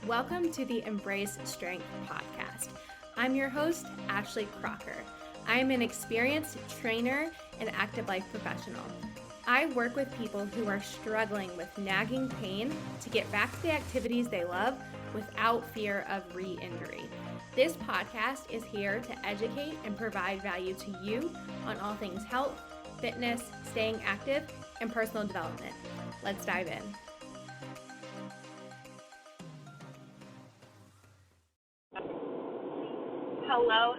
Welcome to the Embrace Strength podcast. I'm your host, Ashley Crocker. I am an experienced trainer and active life professional. I work with people who are struggling with nagging pain to get back to the activities they love without fear of re-injury. This podcast is here to educate and provide value to you on all things health, fitness, staying active, and personal development. Let's dive in. Hello.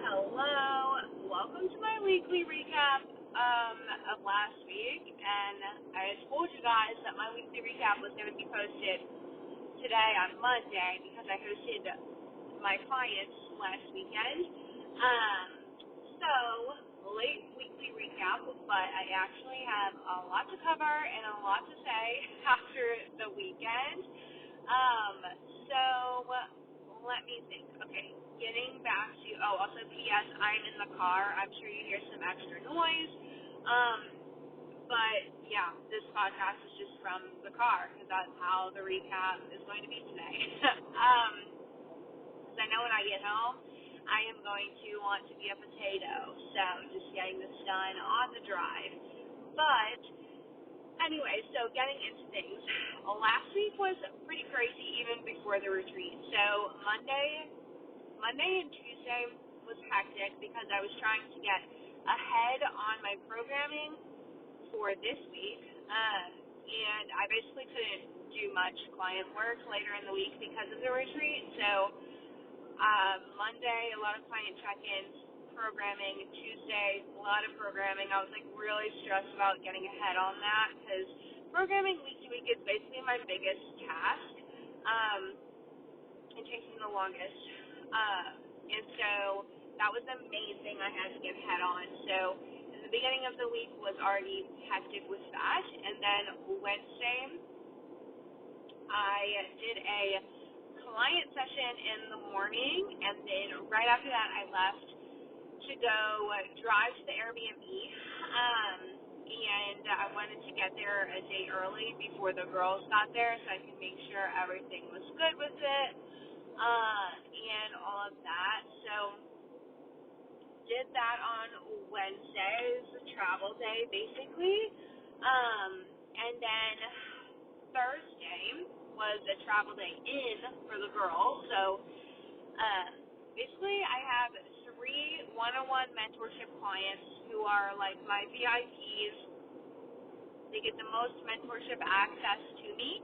Welcome to my weekly recap of last week, and I told you guys that my weekly recap was going to be posted today on Monday because I hosted my clients last weekend. So, late weekly recap, but I actually have a lot to cover and a lot to say after the weekend. So let me think. Okay, getting back to, also P.S., I'm in the car. I'm sure you hear some extra noise. But yeah, this podcast is just from the car because that's how the recap is going to be today. Because I know when I get home, I am going to want to be a potato. So just getting this done on the drive. But anyway, so getting into things. Last week was pretty crazy even before the retreat. So Monday and Tuesday was hectic because I was trying to get ahead on my programming for this week. And I basically couldn't do much client work later in the week because of the retreat. So Monday, a lot of client check-ins, programming. Tuesday, a lot of programming. I was really stressed about getting ahead on that because programming week to week is basically my biggest task and taking the longest. And so that was the main thing I had to get ahead on. So the beginning of the week was already hectic with that. And then Wednesday, I did a client session in the morning. And then right after that, I left to go drive to the Airbnb, and I wanted to get there a day early before the girls got there so I could make sure everything was good with it, and all of that. So did that on Wednesday. It was a travel day basically, and then Thursday was a travel day in for the girls. So basically I have 3 one-on-one mentorship clients who are like my VIPs. They get the most mentorship access to me,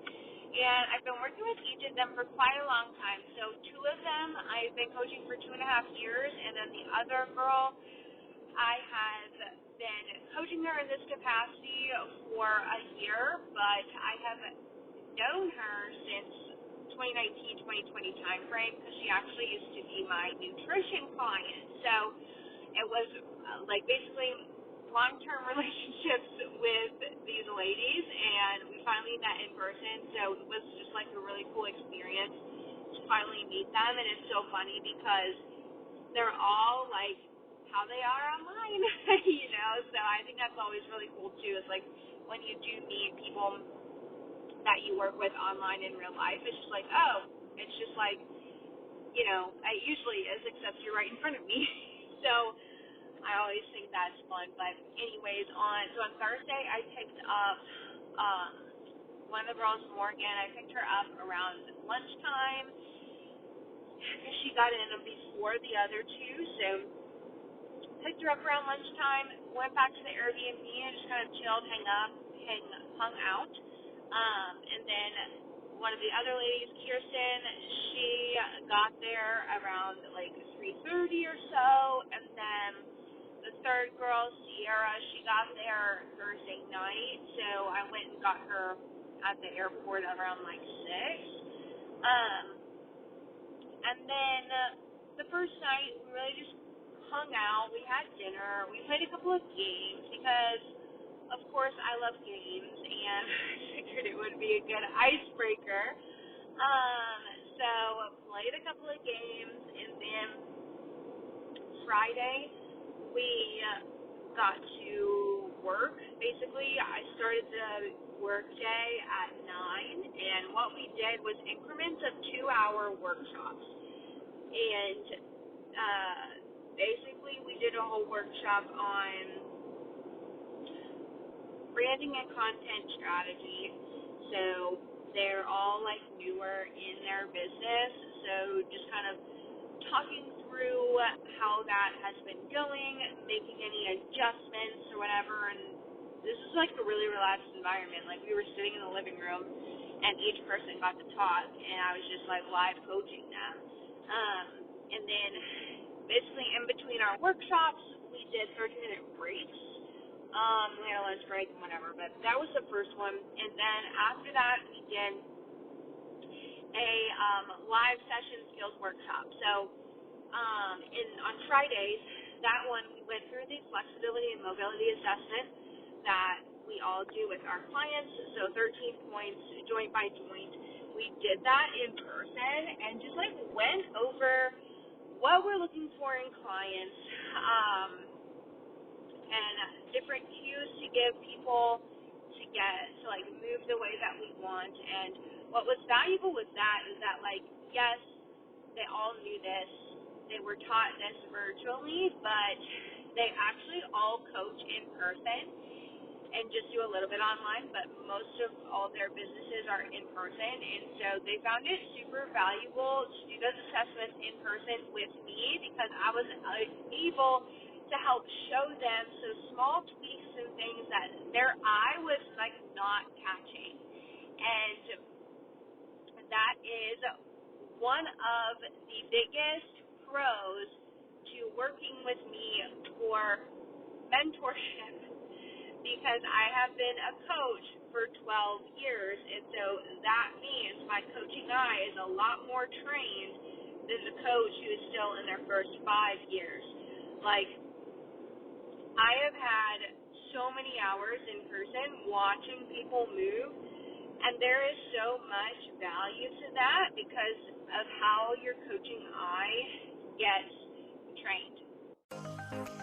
and I've been working with each of them for quite a long time. So 2 of them I've been coaching for 2.5 years, and then the other girl I have been coaching her in this capacity for a year, but I have known her since 2019-2020 time frame because she actually used to be my nutrition client. So it was basically long-term relationships with these ladies, and we finally met in person. So it was just a really cool experience to finally meet them. And it's so funny because they're all how they are online, So I think that's always really cool too. Is when you do meet people that you work with online in real life, it's just it's just it usually is, except you're right in front of me. So I always think that's fun. But anyways, on Thursday, I picked up one of the girls, Morgan. I picked her up around lunchtime because she got in before the other 2. So picked her up around lunchtime, went back to the Airbnb and just kind of chilled, hung out. And then one of the other ladies, Kirsten, she got there around 3:30 or so, and then the third girl, Sierra, she got there Thursday night, so I went and got her at the airport around 6. And then the first night, we really just hung out. We had dinner. We played a couple of games because, of course, I love games, and I figured it would be a good icebreaker. So played a couple of games, and then Friday we got to work. Basically, I started the work day at 9, and and what we did was increments of 2-hour workshops. And basically we did a whole workshop on branding and content strategy. So they're all like newer in their business, so just kind of talking through how that has been going, making any adjustments or whatever. And this is like a really relaxed environment. Like, we were sitting in the living room and each person got to talk, and I was just like live coaching them. And then basically in between our workshops we did 30-minute breaks. We had a lunch break and whatever, but that was the first one. And then after that, we did a live session skills workshop. So on Fridays, that one we went through the flexibility and mobility assessment that we all do with our clients. So 13 points, joint by joint. We did that in person and just like went over what we're looking for in clients, and different cues to give people to like move the way that we want. And what was valuable with that is that, like, yes, they all knew this, they were taught this virtually, but they actually all coach in person and just do a little bit online, but most of all their businesses are in person. And so they found it super valuable to do those assessments in person with me, because I was able to help show them some small tweaks and things that their eye was like not catching. And that is one of the biggest pros to working with me for mentorship, because I have been a coach for 12 years, and so that means my coaching eye is a lot more trained than the coach who is still in their first 5 years. Like, I have had so many hours in person watching people move, and there is so much value to that because of how your coaching eye gets trained.